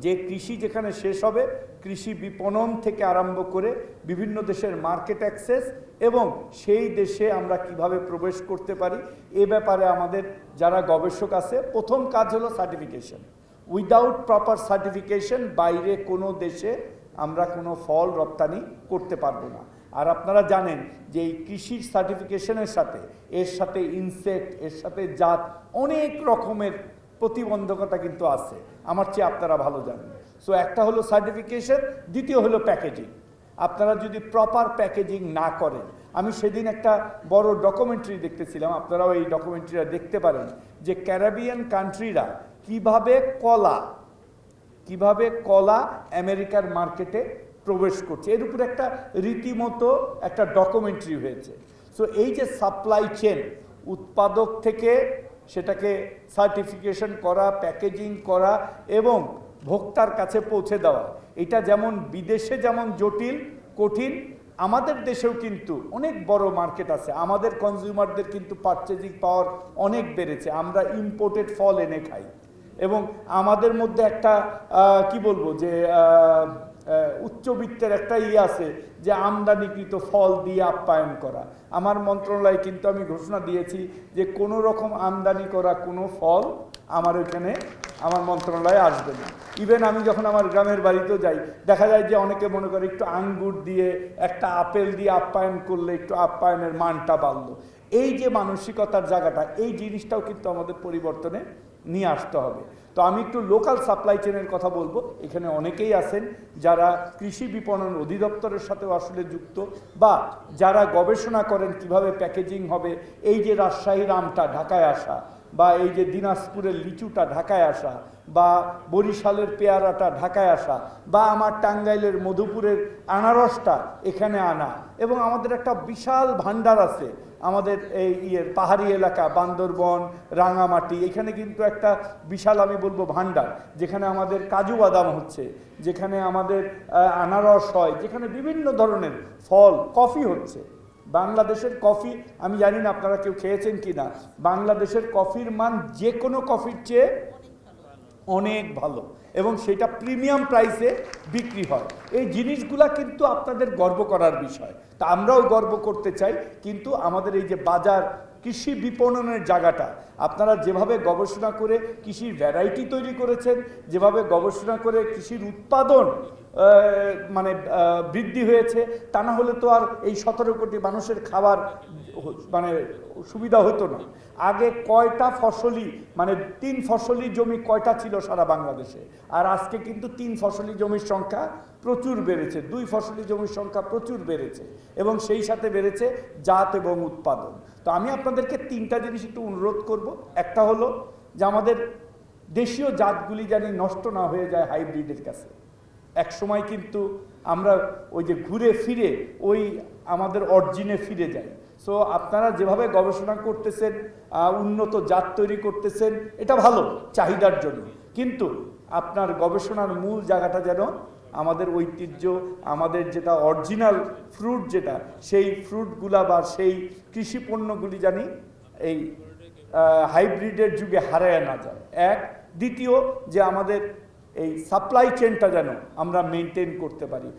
যে কৃষি যেখানে শেষ হবে, কৃষি বিপণন থেকে আরম্ভ করে বিভিন্ন দেশের মার্কেট অ্যাক্সেস এবং সেই দেশে আমরা কিভাবে প্রবেশ করতে পারি এ ব্যাপারে আমাদের যারা গবেষক আছে, প্রথম কাজ হলো সার্টিফিকেশন। উইদাউট প্রপার সার্টিফিকেশন বাইরে কোনো দেশে আমরা কোনো ফল রপ্তানি করতে পারবো না। আর আপনারা জানেন যে এই কৃষির সার্টিফিকেশনের সাথে এর সাথে ইনসেক্ট, এর সাথে জাত, অনেক রকমের প্রতিবন্ধকতা কিন্তু আছে, আমার চেয়ে আপনারা ভালো জানেন। সো একটা হলো সার্টিফিকেশন, দ্বিতীয় হলো প্যাকেজিং। আপনারা যদি প্রপার প্যাকেজিং না করেন, আমি সেদিন একটা বড় ডকুমেন্টারি দেখতেছিলাম, আপনারাও এই ডকুমেন্টারিটা দেখতে পারেন, যে ক্যারিবিয়ান কান্ট্রিরা কিভাবে কলা আমেরিকার মার্কেটে প্রবেশ করছে, এর উপরে একটা রীতিমতো একটা ডকুমেন্টারি হয়েছে। সো এই যে সাপ্লাই চেন, উৎপাদক থেকে সেটাকে সার্টিফিকেশন করা, প্যাকেজিং করা এবং ভোক্তার কাছে পৌঁছে দেওয়া, এটা যেমন বিদেশে যেমন জটিল কঠিন, আমাদের দেশেও কিন্তু অনেক বড় মার্কেট আছে। আমাদের কনজিউমারদের কিন্তু পারচেজিং পাওয়ার অনেক বেড়েছে, আমরা ইম্পোর্টেড ফল এনে খাই এবং আমাদের মধ্যে একটা কি বলবো যে উচ্চবিত্তের একটা আছে যে আমদানিকৃত ফল দিয়ে আপ্যায়ন করা। আমার মন্ত্রণালয়ে কিন্তু আমি ঘোষণা দিয়েছি যে কোনো রকম আমদানি করা কোনো ফল আমার ওইখানে আমার মন্ত্রণালয়ে আসবে না। ইভেন আমি যখন আমার গ্রামের বাড়িতেও যাই, দেখা যায় যে অনেকে মনে করে একটু আঙ্গুর দিয়ে, একটা আপেল দিয়ে আপ্যায়ন করলে একটু আপ্যায়নের মানটা বাড়লো। এই যে মানসিকতার জায়গাটা, এই জিনিসটাও কিন্তু আমাদের পরিবর্তনে নিয়ে আসতে হবে। তো আমি একটু লোকাল সাপ্লাই চেনের কথা বলবো। এখানে অনেকেই আছেন যারা কৃষি বিপণন অধিদপ্তরের সাথেও আসলে যুক্ত, বা যারা গবেষণা করেন কিভাবে প্যাকেজিং হবে। এই যে রাজশাহীর আমটা ঢাকায় আসা, বা এই যে দিনাজপুরের লিচুটা ঢাকায় আসা, বা বরিশালের পেয়ারাটা ঢাকায় আসা, বা আমার টাঙ্গাইলের মধুপুরের আনারসটা এখানে আনা, এবং আমাদের একটা বিশাল ভান্ডার আছে আমাদের এই পাহাড়ি এলাকা, বান্দরবন, রাঙামাটি, এখানে কিন্তু একটা বিশাল আমি বলবো ভান্ডার, যেখানে আমাদের কাজু বাদাম হচ্ছে, যেখানে আমাদের আনারস হয়, যেখানে বিভিন্ন ধরনের ফল, কফি হচ্ছে। বাংলাদেশের কফি, আমি জানি না আপনারা কেউ খেয়েছেন কি না, বাংলাদেশের কফির মান যে কোনো কফির চেয়ে অনেক ভালো এবং সেটা প্রিমিয়াম প্রাইসে বিক্রি হয়। এই জিনিসগুলা কিন্তু আপনাদের গর্ব করার বিষয়, তা আমরাও গর্ব করতে চাই। কিন্তু আমাদের এই যে বাজার, কৃষি বিপণনের জায়গাটা, আপনারা যেভাবে গবেষণা করে কৃষির ভ্যারাইটি তৈরি করেছেন, যেভাবে গবেষণা করে কৃষির উৎপাদন মানে বৃদ্ধি হয়েছে, তা না হলে তো আর এই 17 কোটি মানুষের খাবার মানে সুবিধা হতো না। আগে কয়টা ফসলি, মানে 3 ফসলি জমি কয়টা ছিল সারা বাংলাদেশে, আর আজকে কিন্তু 3 ফসলি জমির সংখ্যা প্রচুর বেড়েছে, 2 ফসলি জমির সংখ্যা প্রচুর বেড়েছে, এবং সেই সাথে বেড়েছে জাত এবং উৎপাদন। তো আমি আপনাদেরকে 3টা জিনিস একটু অনুরোধ করব। একটা হলো যে আমাদের দেশীয় জাতগুলি জানি নষ্ট না হয়ে যায় হাইব্রিডের কাছে। এক সময় কিন্তু আমরা ওই যে ঘুরে ফিরে ওই আমাদের অরিজিনে ফিরে যাই। সো আপনারা যেভাবে গবেষণা করতেছেন, উন্নত জাত তৈরি করতেছেন, এটা ভালো চাহিদার জন্য, কিন্তু আপনার গবেষণার মূল জায়গাটা যেন আমাদের ঐতিহ্য, আমাদের যেটা অরিজিনাল ফ্রুট, যেটা সেই ফ্রুটগুলা বা সেই কৃষি পণ্যগুলি জানি এই হাইব্রিডের যুগে হারায় না যায়। এক, দ্বিতীয় যে আমাদের এই সাপ্লাই চেনটা যেন আমরা মেনটেন করতে পারি।